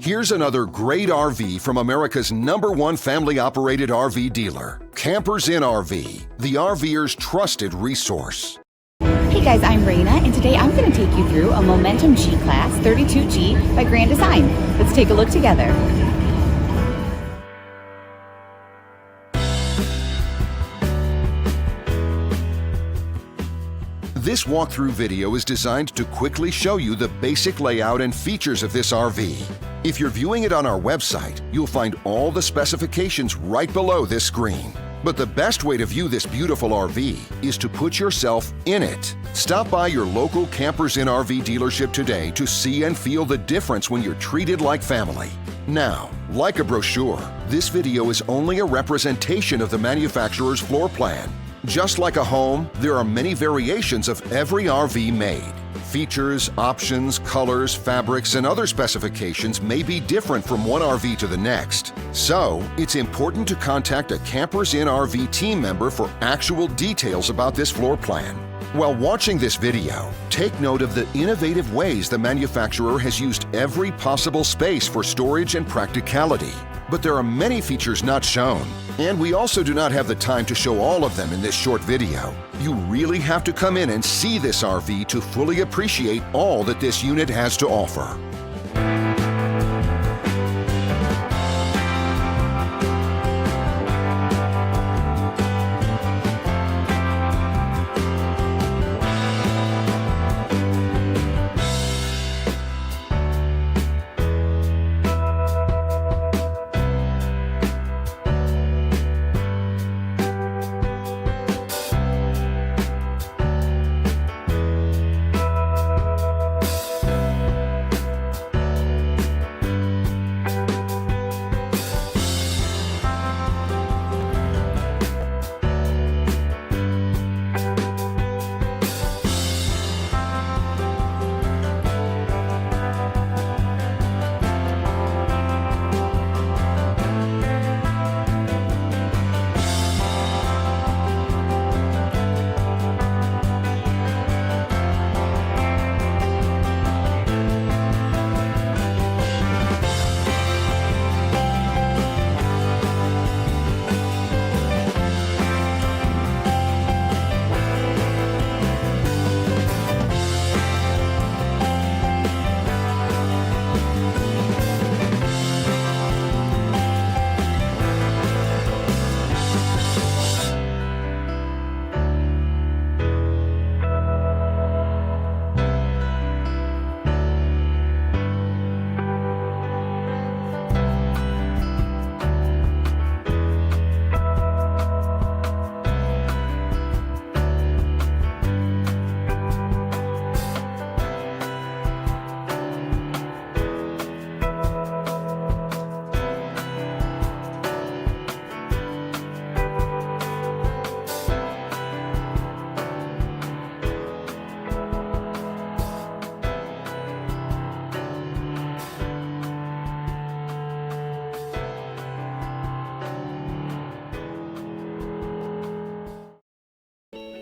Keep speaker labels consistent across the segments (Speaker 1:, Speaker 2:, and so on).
Speaker 1: Here's another great RV from America's #1 family-operated RV dealer, Campers Inn RV, the RVer's trusted resource.
Speaker 2: Hey guys, I'm Raina, and today I'm going to take you through a Momentum G-Class-32G by Grand Design. Let's take a look together.
Speaker 1: This walkthrough video is designed to quickly show you the basic layout and features of this RV. If you're viewing it on our website, you'll find all the specifications right below this screen. But the best way to view this beautiful RV is to put yourself in it. Stop by your local Campers Inn RV dealership today to see and feel the difference when you're treated like family. Now, like a brochure, this video is only a representation of the manufacturer's floor plan. Just like a home, there are many variations of every RV made. Features, options, colors, fabrics, and other specifications may be different from one RV to the next. So, it's important to contact a Campers Inn RV team member for actual details about this floor plan. While watching this video, take note of the innovative ways the manufacturer has used every possible space for storage and practicality. But there are many features not shown, and we also do not have the time to show all of them in this short video. You really have to come in and see this RV to fully appreciate all that this unit has to offer.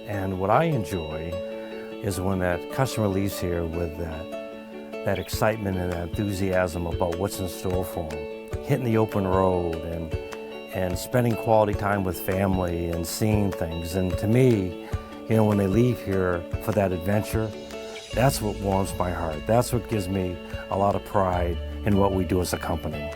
Speaker 3: And what I enjoy is when that customer leaves here with that excitement and that enthusiasm about what's in store for them. Hitting the open road and spending quality time with family and seeing things. And to me, you know, when they leave here for that adventure, that's what warms my heart. That's what gives me a lot of pride in what we do as a company.